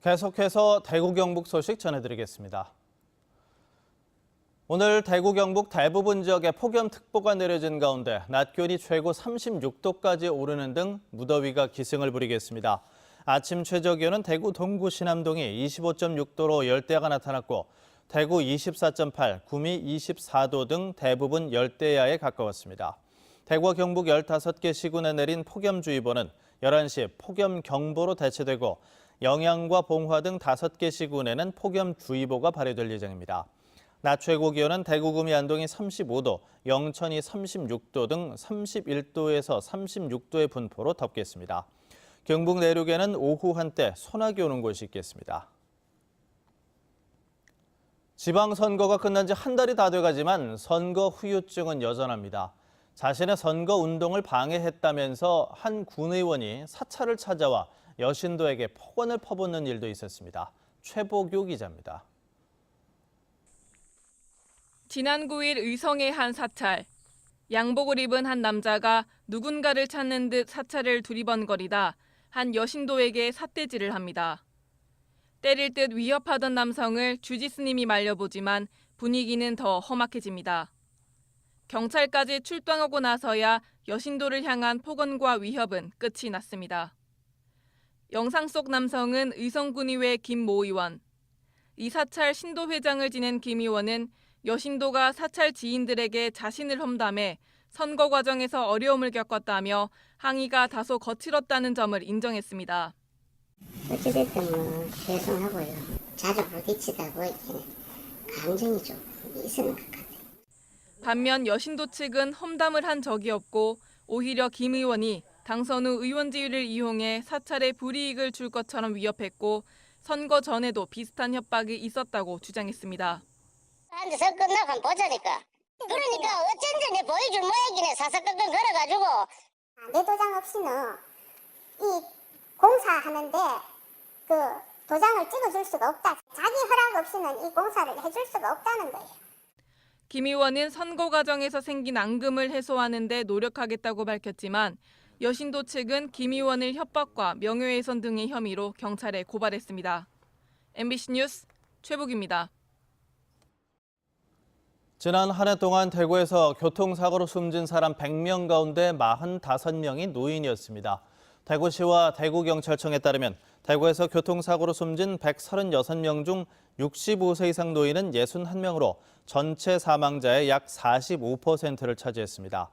계속해서 대구 경북 소식 전해드리겠습니다. 오늘 대구 경북 대부분 지역에 폭염특보가 내려진 가운데 낮 기온이 최고 36도까지 오르는 등 무더위가 기승을 부리겠습니다. 아침 최저 기온은 대구 동구 신암동이 25.6도로 열대야가 나타났고 대구 24.8, 구미 24도 등 대부분 열대야에 가까웠습니다. 대구와 경북 15개 시군에 내린 폭염주의보는 11시 폭염경보로 대체되고 영양과 봉화 등 5개 시군에는 폭염주의보가 발효될 예정입니다. 낮 최고 기온은 대구, 구미, 안동이 35도, 영천이 36도 등 31도에서 36도의 분포로 덥겠습니다. 경북 내륙에는 오후 한때 소나기 오는 곳이 있겠습니다. 지방선거가 끝난 지 한 달이 다 돼가지만 선거 후유증은 여전합니다. 자신의 선거 운동을 방해했다면서 한 군의원이 사찰을 찾아와 여신도에게 폭언을 퍼붓는 일도 있었습니다. 최보규 기자입니다. 지난 9일 의성의 한 사찰. 양복을 입은 한 남자가 누군가를 찾는 듯 사찰을 두리번거리다 한 여신도에게 삿대질을 합니다. 때릴 듯 위협하던 남성을 주지스님이 말려보지만 분위기는 더 험악해집니다. 경찰까지 출동하고 나서야 여신도를 향한 폭언과 위협은 끝이 났습니다. 영상 속 남성은 의성군의회 김모 의원. 이 사찰 신도회장을 지낸 김 의원은 여신도가 사찰 지인들에게 자신을 험담해 선거 과정에서 어려움을 겪었다며 항의가 다소 거칠었다는 점을 인정했습니다. 어찌됐든 죄송하고요. 자주 부딪히다 보니까 감정이 좀 있는 것 같아요. 반면 여신도 측은 험담을 한 적이 없고 오히려 김 의원이 당선 후 의원 지위를 이용해 사찰에 불이익을 줄 것처럼 위협했고 선거 전에도 비슷한 협박이 있었다고 주장했습니다. 선거 끝나고 한번 보자니까. 그러니까 어쩐지 내 보여줄 모양이네. 사사건건 걸어가지고. 내 도장 없이는 이 공사하는데 그 도장을 찍어줄 수가 없다. 자기 허락 없이는 이 공사를 해줄 수가 없다는 거예요. 김 의원은 선거 과정에서 생긴 앙금을 해소하는 데 노력하겠다고 밝혔지만 여신도 측은 김 의원을 협박과 명예훼손 등의 혐의로 경찰에 고발했습니다. MBC 뉴스 최복입니다. 지난 한 해 동안 대구에서 교통사고로 숨진 사람 100명 가운데 45명이 노인이었습니다. 대구시와 대구경찰청에 따르면 대구에서 교통사고로 숨진 136명 중 65세 이상 노인은 61명으로 전체 사망자의 약 45%를 차지했습니다.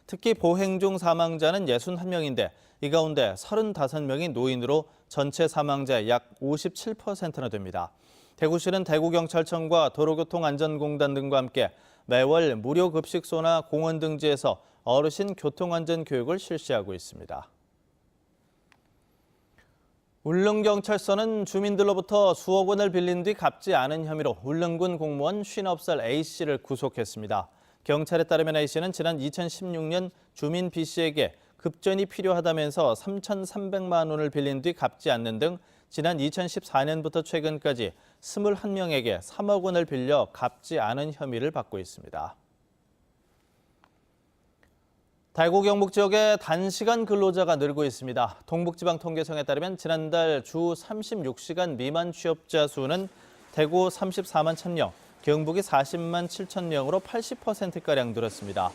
특히 보행 중 사망자는 61명인데 이 가운데 35명이 노인으로 전체 사망자의 약 57%나 됩니다. 대구시는 대구경찰청과 도로교통안전공단 등과 함께 매월 무료 급식소나 공원 등지에서 어르신 교통안전 교육을 실시하고 있습니다. 울릉경찰서는 주민들로부터 수억 원을 빌린 뒤 갚지 않은 혐의로 울릉군 공무원 59살 A씨를 구속했습니다. 경찰에 따르면 A씨는 지난 2016년 주민 B씨에게 급전이 필요하다면서 3,300만 원을 빌린 뒤 갚지 않는 등 지난 2014년부터 최근까지 21명에게 3억 원을 빌려 갚지 않은 혐의를 받고 있습니다. 대구 경북 지역의 단시간 근로자가 늘고 있습니다. 동북지방통계청에 따르면 지난달 주 36시간 미만 취업자 수는 대구 34만 1,000명, 경북이 40만 7천 명으로 80%가량 늘었습니다.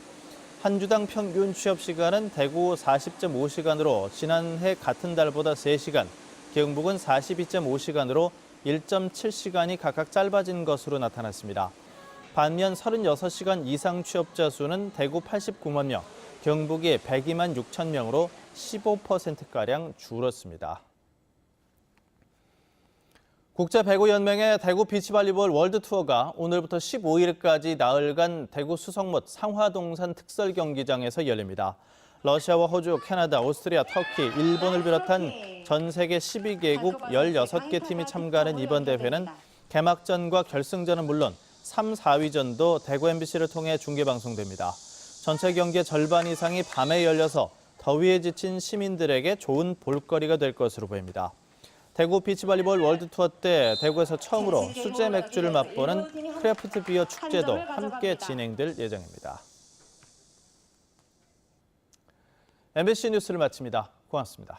한 주당 평균 취업시간은 대구 40.5시간으로 지난해 같은 달보다 3시간, 경북은 42.5시간으로 1.7시간이 각각 짧아진 것으로 나타났습니다. 반면 36시간 이상 취업자 수는 대구 89만 명, 경북이 102만 6천 명으로 15%가량 줄었습니다. 국제배구연맹의 대구 비치발리볼 월드투어가 오늘부터 15일까지 나흘간 대구 수성못 상화동산 특설경기장에서 열립니다. 러시아와 호주, 캐나다, 오스트리아, 터키, 일본을 비롯한 전 세계 12개국 16개 팀이 참가하는 이번 대회는 개막전과 결승전은 물론 3, 4위전도 대구 MBC를 통해 중계방송됩니다. 전체 경기의 절반 이상이 밤에 열려서 더위에 지친 시민들에게 좋은 볼거리가 될 것으로 보입니다. 대구 비치발리볼 월드투어 때 대구에서 처음으로 수제 맥주를 맛보는 크래프트 비어 축제도 함께 진행될 예정입니다. MBC 뉴스를 마칩니다. 고맙습니다.